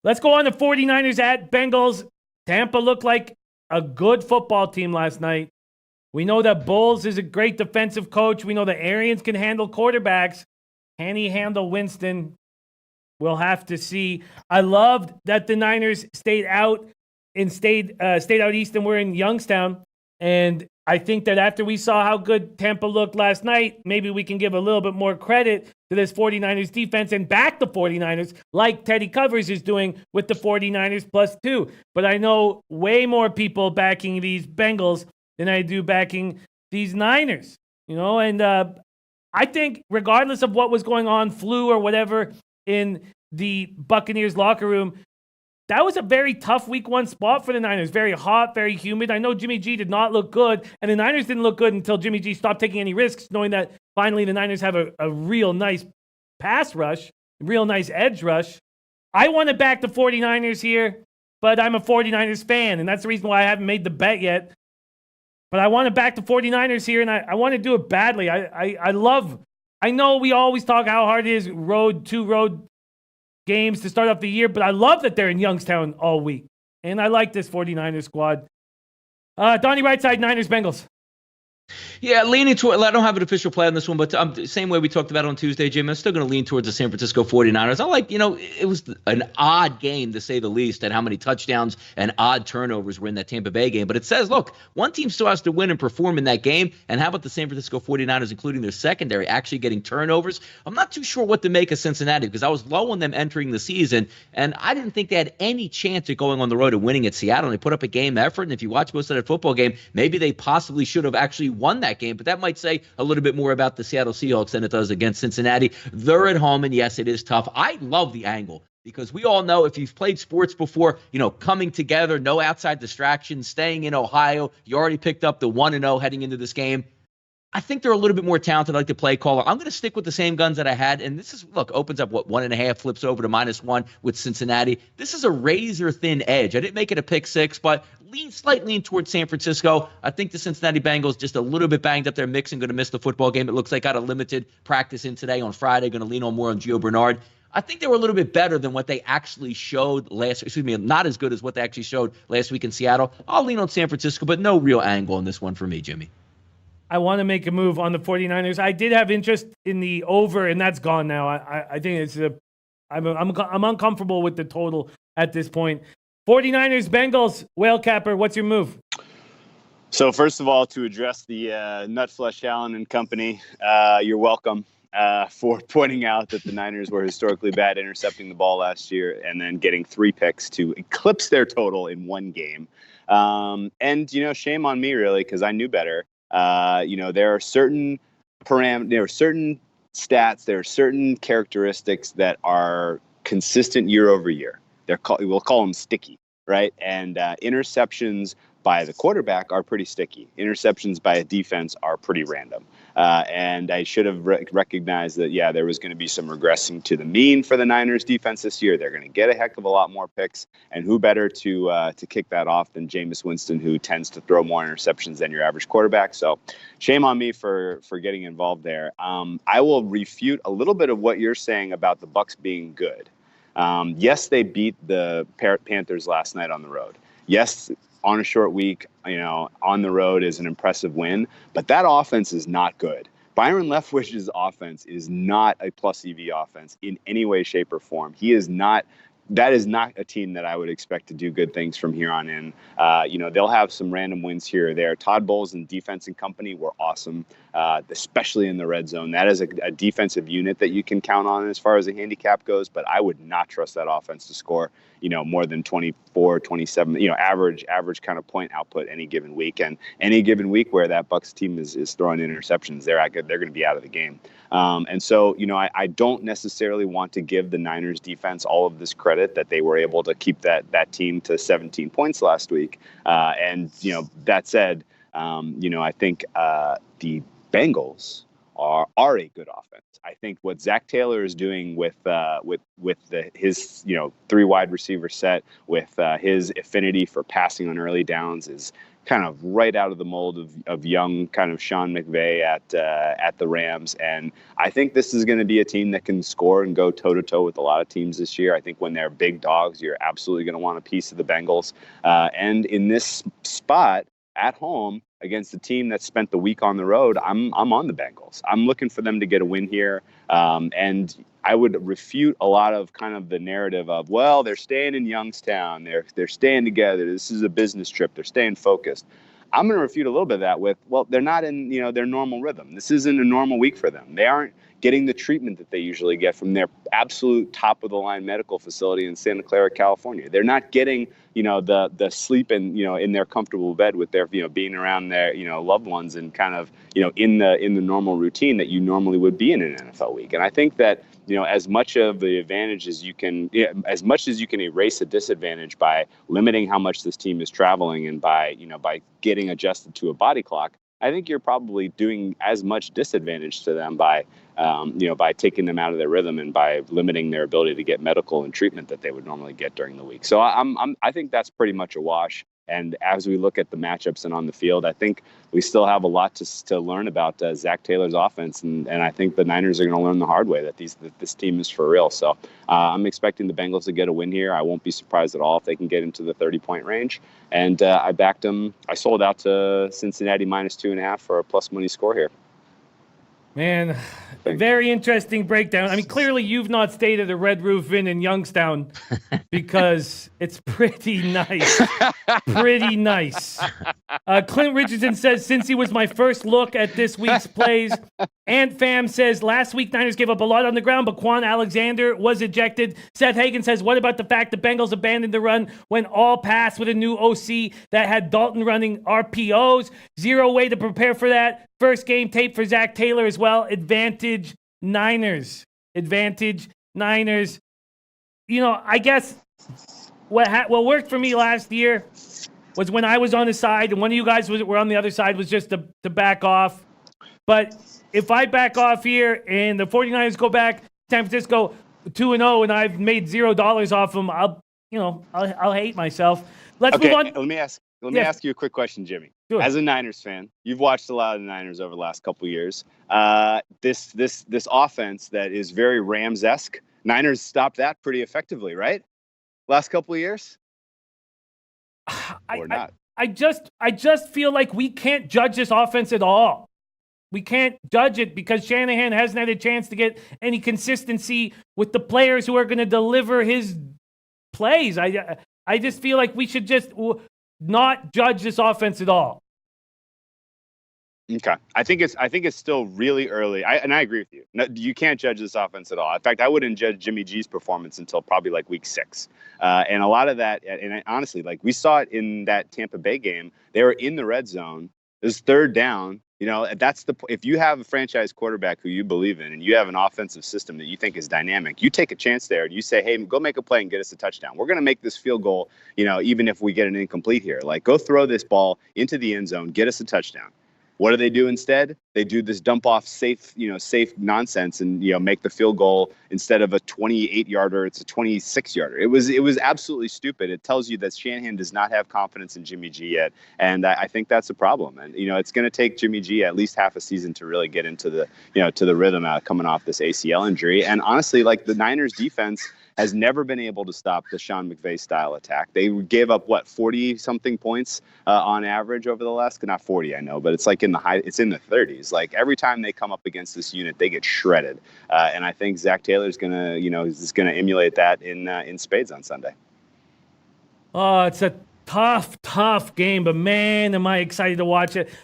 Let's go on to 49ers at Bengals. Tampa looked like a good football team last night. We know that Bowles is a great defensive coach. We know that Arians can handle quarterbacks. Can he handle Winston? We'll have to see. I loved that the Niners stayed out east and we're in Youngstown. And I think that after we saw how good Tampa looked last night, maybe we can give a little bit more credit to this 49ers defense and back the 49ers like Teddy Covers is doing with the 49ers +2. But I know way more people backing these Bengals than I do backing these Niners. And I think regardless of what was going on, flu or whatever, in the Buccaneers locker room, that was a very tough week one spot for the Niners. Very hot, very humid. I know Jimmy G did not look good, and the Niners didn't look good until Jimmy G stopped taking any risks, knowing that finally the Niners have a real nice pass rush, a real nice edge rush. I want to back the 49ers here, but I'm a 49ers fan, and that's the reason why I haven't made the bet yet. But I want to back the 49ers here, and I want to do it badly. I know we always talk how hard it is two road games to start off the year, but I love that they're in Youngstown all week. And I like this 49ers squad. Donnie Rightside, Niners, Bengals. Yeah, leaning toward. I don't have an official play on this one, but same way we talked about on Tuesday, Jim. I'm still going to lean towards the San Francisco 49ers. I like, it was an odd game to say the least, and how many touchdowns and odd turnovers were in that Tampa Bay game. But it says, look, one team still has to win and perform in that game. And how about the San Francisco 49ers, including their secondary, actually getting turnovers? I'm not too sure what to make of Cincinnati because I was low on them entering the season, and I didn't think they had any chance at going on the road and winning at Seattle. And they put up a game effort, and if you watch most of that football game, maybe they possibly should have actually won that game, but that might say a little bit more about the Seattle Seahawks than it does against Cincinnati. They're at home, and yes, it is tough. I love the angle because we all know if you've played sports before, coming together, no outside distractions, staying in Ohio, you already picked up the 1-0 heading into this game. I think they're a little bit more talented, like the play caller. I'm going to stick with the same guns that I had. And this opens up, 1.5, flips over to -1 with Cincinnati. This is a razor-thin edge. I didn't make it a pick six, but slightly lean towards San Francisco. I think the Cincinnati Bengals just a little bit banged up their mix and going to miss the football game. It looks like got a limited practice in today on Friday. Going to lean on more on Gio Bernard. I think they were a little bit better than what they actually showed not as good as what they actually showed last week in Seattle. I'll lean on San Francisco, but no real angle on this one for me, Jimmy. I want to make a move on the 49ers. I did have interest in the over, and that's gone now. I think I'm uncomfortable with the total at this point. 49ers, Bengals, Whale Capper, what's your move? So first of all, to address the Nutflesh Allen and company, you're welcome for pointing out that the Niners were historically bad intercepting the ball last year and then getting 3 picks to eclipse their total in one game. And, shame on me, really, because I knew better. There are certain there are certain stats, there are certain characteristics that are consistent year over year. We'll call them sticky, right? And interceptions by the quarterback are pretty sticky. Interceptions by a defense are pretty random. And I should have recognized that, there was going to be some regressing to the mean for the Niners defense this year. They're going to get a heck of a lot more picks. And who better to kick that off than Jameis Winston, who tends to throw more interceptions than your average quarterback. So shame on me for getting involved there. I will refute a little bit of what you're saying about the Bucs being good. Yes, they beat the Panthers last night on the road. Yes, on a short week, on the road is an impressive win, but that offense is not good. Byron Leftwich's offense is not a plus EV offense in any way, shape, or form. That is not a team that I would expect to do good things from here on in. They'll have some random wins here or there. Todd Bowles and defense and company were awesome, especially in the red zone. That is a defensive unit that you can count on as far as a handicap goes, but I would not trust that offense to score, more than 24, 27, average kind of point output any given week. And any given week where that Bucs team is throwing interceptions, they're going to be out of the game. And so, I don't necessarily want to give the Niners defense all of this credit that they were able to keep that team to 17 points last week. That said, I think the Bengals are a good offense. I think what Zach Taylor is doing with his 3 wide receiver set, with his affinity for passing on early downs, is kind of right out of the mold of young kind of Sean McVay at the Rams. And I think this is going to be a team that can score and go toe-to-toe with a lot of teams this year. I think when they're big dogs, you're absolutely going to want a piece of the Bengals. And in this spot at home against a team that spent the week on the road, I'm on the Bengals. I'm looking for them to get a win here. And I would refute a lot of kind of the narrative of, well, they're staying in Youngstown, they're staying together, this is a business trip, they're staying focused. I'm going to refute a little bit of that with, well, they're not in their normal rhythm. This isn't a normal week for them. They aren't getting the treatment that they usually get from their absolute top of the line medical facility in Santa Clara, California. They're not getting the sleep in their comfortable bed with their being around their loved ones and kind of in the normal routine that you normally would be in an NFL week. And I think that as much of the advantage as you can, as much as you can erase a disadvantage by limiting how much this team is traveling and by getting adjusted to a body clock, I think you're probably doing as much disadvantage to them by taking them out of their rhythm and by limiting their ability to get medical and treatment that they would normally get during the week. So I think that's pretty much a wash. And as we look at the matchups and on the field, I think we still have a lot to learn about Zach Taylor's offense. And I think the Niners are going to learn the hard way that this team is for real. So I'm expecting the Bengals to get a win here. I won't be surprised at all if they can get into the 30-point range. And I backed them. I sold out to Cincinnati -2.5 for a plus money score here. Man, very interesting breakdown. I mean, clearly you've not stayed at a Red Roof Inn in Youngstown because it's pretty nice. Pretty nice. Clint Richardson says, since he was my first look at this week's plays. Ant Fam says, last week Niners gave up a lot on the ground, but Quan Alexander was ejected. Seth Hagen says, what about the fact the Bengals abandoned the run when all passed with a new OC that had Dalton running RPOs? Zero way to prepare for that. First game tape for Zach Taylor as well. Advantage Niners. Advantage Niners. I guess what worked for me last year was when I was on the side and one of you guys were on the other side was just to back off. But if I back off here and the 49ers go back, San Francisco 2-0 and I've made $0 off them, I'll hate myself. Let's move on. Let me ask you a quick question, Jimmy. Sure. As a Niners fan, you've watched a lot of the Niners over the last couple of years. This offense that is very Rams-esque, Niners stopped that pretty effectively, right? Last couple of years? Or not? I just feel like we can't judge this offense at all. We can't judge it because Shanahan hasn't had a chance to get any consistency with the players who are going to deliver his plays. I just feel like we should just not judge this offense at all. Okay, I think it's still really early. I agree with you. No, you can't judge this offense at all. In fact, I wouldn't judge Jimmy G's performance until probably like week 6. And a lot of that, and honestly, like we saw it in that Tampa Bay game. They were in the red zone. It was third down. That's if you have a franchise quarterback who you believe in and you have an offensive system that you think is dynamic, you take a chance there and you say, hey, go make a play and get us a touchdown. We're going to make this field goal, even if we get an incomplete here. Like, go throw this ball into the end zone, get us a touchdown. What do they do instead? They do this dump off safe nonsense and make the field goal instead of a 28-yarder, it's a 26-yarder. It was absolutely stupid. It tells you that Shanahan does not have confidence in Jimmy G yet, and I think that's a problem. And it's going to take Jimmy G at least half a season to really get into the to the rhythm coming off this ACL injury. And honestly, like the Niners defense has never been able to stop the Sean McVay style attack. They gave up 40-something points on average over the last, not 40, I know, but it's like in the 30s. Like every time they come up against this unit, they get shredded. And I think Zach Taylor is gonna emulate that in spades on Sunday. Oh, it's a tough game, but man, am I excited to watch it.